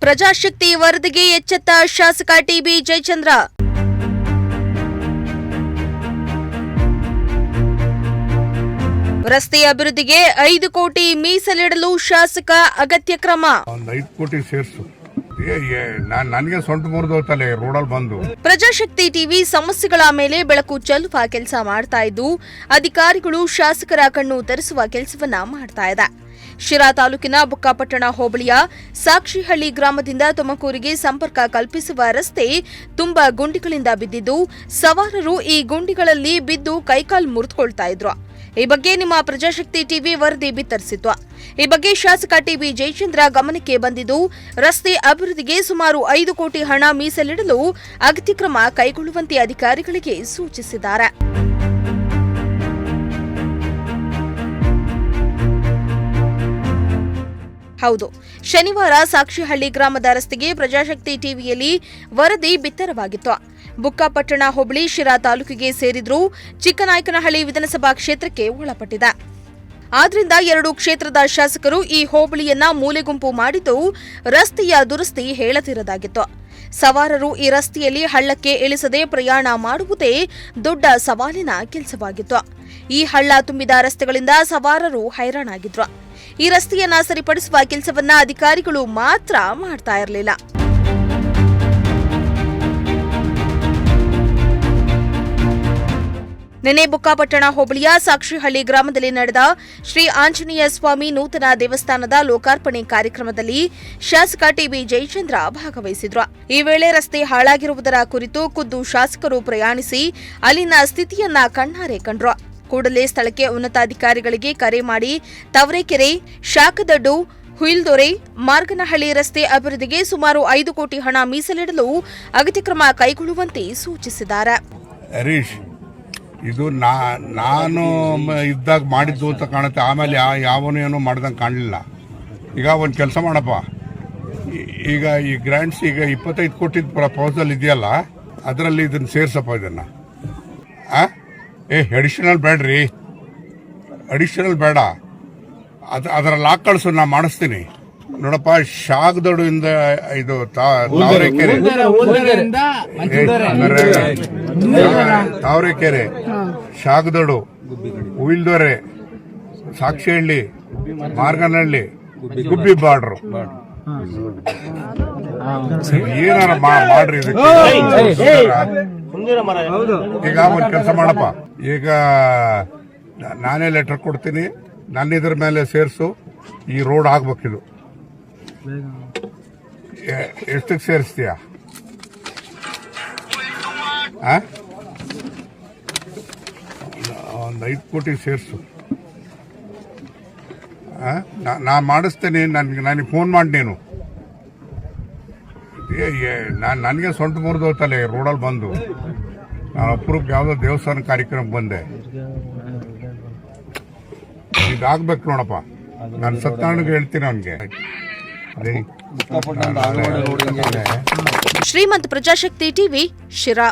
ಪ್ರಜಾಶಕ್ತಿ ವರದಿಗೆ ಎಚ್ಚೆತ್ತ ಶಾಸಕ ಟಿಬಿ ಜಯಚಂದ್ರ. ರಸ್ತೆ ಅಭಿವೃದ್ಧಿಗೆ 5 ಕೋಟಿ ಮೀಸಲಿಡಲು ಶಾಸಕ ಅಗತ್ಯ ಕ್ರಮ. 5 ಕೋಟಿ ಸೇರಿಸು, ನನಗೆ ಸೊಂಟ ಮುರಿದೋತಲೆ ರೋಡಲ್ಲಿ ಬಂದು. ಪ್ರಜಾಶಕ್ತಿ ಟಿವಿ ಸಮಸ್ಯೆಗಳ ಮೇಲೆ ಬೆಳಕು ಚೆಲ್ಲುವ ಕೆಲಸ ಮಾಡ್ತಾ ಇದ್ದು, ಅಧಿಕಾರಿಗಳು ಶಾಸಕರ ಕಣ್ಣು ತೆರೆಸುವ ಕೆಲಸವನ್ನ ಮಾಡ್ತಾ ಇದೆ. ಶಿರಾ ತಾಲೂಕಿನ ಬುಕ್ಕಾಪಟ್ಟಣ ಹೋಬಳಿಯ ಸಾಕ್ಷಿಹಳ್ಳಿ ಗ್ರಾಮದಿಂದ ತುಮಕೂರಿಗೆ ಸಂಪರ್ಕ ಕಲ್ಪಿಸುವ ರಸ್ತೆ ತುಂಬಾ ಗುಂಡಿಗಳಿಂದ ಬಿದ್ದಿದ್ದು, ಸವಾರರು ಈ ಗುಂಡಿಗಳಲ್ಲಿ ಬಿದ್ದು ಕೈಕಾಲು ಮುರಿದುಕೊಳ್ತಾ ಇದ್ರು. ಈ ಬಗ್ಗೆ ನಿಮ್ಮ ಪ್ರಜಾಶಕ್ತಿ ಟಿವಿ ವರದಿ ಬಿತ್ತರಿಸಿತ್ತು. ಈ ಬಗ್ಗೆ ಶಾಸಕ ಟಿಬಿ ಜಯಚಂದ್ರ ಗಮನಕ್ಕೆ ಬಂದಿದ್ದು, ರಸ್ತೆ ಅಭಿವೃದ್ಧಿಗೆ ಸುಮಾರು 5 ಕೋಟಿ ಹಣ ಮೀಸಲಿಡಲು ಅಗತ್ಯ ಕ್ರಮ ಕೈಗೊಳ್ಳುವಂತೆ ಅಧಿಕಾರಿಗಳಿಗೆ ಸೂಚಿಸಿದ್ದಾರೆ. ಹೌದು, ಶನಿವಾರ ಸಾಕ್ಷಿಹಳ್ಳಿ ಗ್ರಾಮದ ರಸ್ತೆಗೆ ಪ್ರಜಾಶಕ್ತಿ ಟಿವಿಯಲ್ಲಿ ವರದಿ ಬಿತ್ತರವಾಗಿತ್ತು. ಬುಕ್ಕಾಪಟ್ಟಣ ಹೋಬಳಿ ಶಿರಾ ತಾಲೂಕಿಗೆ ಸೇರಿದ್ರೂ ಚಿಕ್ಕನಾಯಕನಹಳ್ಳಿ ವಿಧಾನಸಭಾ ಕ್ಷೇತ್ರಕ್ಕೆ ಒಳಪಟ್ಟಿದೆ. ಆದ್ರಿಂದ 2 ಕ್ಷೇತ್ರದ ಶಾಸಕರು ಈ ಹೋಬಳಿಯನ್ನ ಮೂಲೆಗುಂಪು ಮಾಡಿದ್ದು, ರಸ್ತೆಯ ದುರಸ್ತಿ ಹೇಳತಿರದಾಗಿತ್ತು. ಸವಾರರು ಈ ರಸ್ತೆಯಲ್ಲಿ ಹಳ್ಳಕ್ಕೆ ಇಳಿಸದೆ ಪ್ರಯಾಣ ಮಾಡುವುದೇ ದೊಡ್ಡ ಸವಾಲಿನ ಕೆಲಸವಾಗಿತ್ತು. ಈ ಹಳ್ಳ ತುಂಬಿದ ರಸ್ತೆಗಳಿಂದ ಸವಾರರು ಹೈರಾಣಾಗಿದ್ರು. ಈ ರಸ್ತೆಯನ್ನ ಸರಿಪಡಿಸುವ ಕೆಲಸವನ್ನ ಅಧಿಕಾರಿಗಳು ಮಾತ್ರ ಮಾಡ್ತಾ ಇರಲಿಲ್ಲ. ನಿನ್ನೆ ಬುಕ್ಕಾಪಟ್ಟಣ ಹೋಬಳಿಯ ಸಾಕ್ಷಿಹಳ್ಳಿ ಗ್ರಾಮದಲ್ಲಿ ನಡೆದ ಶ್ರೀ ಆಂಜನೇಯ ಸ್ವಾಮಿ ನೂತನ ದೇವಸ್ಥಾನದ ಲೋಕಾರ್ಪಣೆ ಕಾರ್ಯಕ್ರಮದಲ್ಲಿ ಶಾಸಕ ಟಿಬಿ ಜಯಚಂದ್ರ ಭಾಗವಹಿಸಿದ್ರು. ಈ ವೇಳೆ ರಸ್ತೆ ಹಾಳಾಗಿರುವುದರ ಕುರಿತು ಖುದ್ದು ಶಾಸಕರು ಪ್ರಯಾಣಿಸಿ ಅಲ್ಲಿನ ಸ್ಥಿತಿಯನ್ನ ಕಣ್ಣಾರೆ ಕಂಡ್ರು. ಕೂಡಲೇ ಸ್ಥಳಕ್ಕೆ ಉನ್ನತಾಧಿಕಾರಿಗಳಿಗೆ ಕರೆ ಮಾಡಿ ತಾವರೆಕೆರೆ, ಶಾಖದಡ್ಡು, ಹುಯಿಲ್ದೊರೆ, ಮಾರ್ಗನಹಳ್ಳಿ ರಸ್ತೆ ಅಭಿವೃದ್ಧಿಗೆ ಸುಮಾರು 5 ಕೋಟಿ ಹಣ ಮೀಸಲಿಡಲು ಅಗತ್ಯ ಕ್ರಮ ಕೈಗೊಳ್ಳುವಂತೆ ಸೂಚಿಸಿದ್ದಾರೆ. ಹರೀಶ್, ಇದು ನಾನು ಇದ್ದಾಗ ಮಾಡಿದ್ದು ಅಂತ ಕಾಣುತ್ತೆ. ಆಮೇಲೆ ಯಾವನು ಏನೋ ಮಾಡ್ದಂಗೆ ಕಾಣಲಿಲ್ಲ. ಈಗ ಒಂದು ಕೆಲಸ ಮಾಡಪ್ಪ, ಈಗ ಈ ಗ್ರ್ಯಾಂಟ್ಸ್ ಈಗ 25 ಕೋಟಿ ಪ್ರಪೋಸಲ್ ಇದೆಯಲ್ಲ, ಅದರಲ್ಲಿ ಇದನ್ನು ಸೇರ್ಸಪ್ಪ. ಇದನ್ನು ಅಡಿಷನಲ್ ಬೇಡ್ರಿ, ಅಡಿಷನಲ್ ಬೇಡ, ಅದರಲ್ಲಿ ಹಾಕಳಿಸು, ನಾ ಮಾಡಿಸ್ತೀನಿ. ನೋಡಪ್ಪ, ಶಾಗದೊಡ್ಡಿಂದ ಇದು ತಾವರೆಕೆರೆ, ಶಾಗದೊಡು, ಹುಯಿಲ್ದೊರೆ, ಸಾಕ್ಷಿಹಳ್ಳಿ, ಮಾರ್ಗನಹಳ್ಳಿ, ಗುಬ್ಬಿ ಬಾರ್ಡ್ರು, ಏನಾರ ಮಾಡ್ರಿ. ಈಗ ಒಂದು ಕೆಲಸ ಮಾಡಪ್ಪ, ಈಗ ನಾನೇ ಲೆಟರ್ ಕೊಡ್ತೀನಿ, ನನ್ನ ಇದ್ರ ಮೇಲೆ ಸೇರಿಸು. ಈ ರೋಡ್ ಆಗ್ಬೇಕಿದು. ಎಷ್ಟಕ್ಕೆ ಸೇರಿಸ್ತೀಯ? ಒಂದು 5 ಕೋಟಿ ಸೇರಿಸು. ನಾ ಮಾಡಿಸ್ತೇನೆ. ನನಗೆ ಫೋನ್ ಮಾಡಿ ನೀನು. ನನಗೆ ಸೊಂಟ ಮುರಿದೋತಲೆ ರೋಡಲ್ಲಿ ಬಂದು. ನಾನು ಅಪರೂಪಕ್ಕೆ ಯಾವುದೋ ದೇವಸ್ಥಾನ ಕಾರ್ಯಕ್ರಮಕ್ಕೆ ಬಂದೆ. ಇದಾಗ್ಬೇಕು ನೋಡಪ್ಪ. ನಾನು ಸತ್ಯನಾರಾಯಣಗೆ ಹೇಳ್ತೀನಿ ಅವನಿಗೆ. ಶ್ರೀಮಂತ್ ಪ್ರಜಾಶಕ್ತಿ ಟಿವಿ, ಶಿರಾ.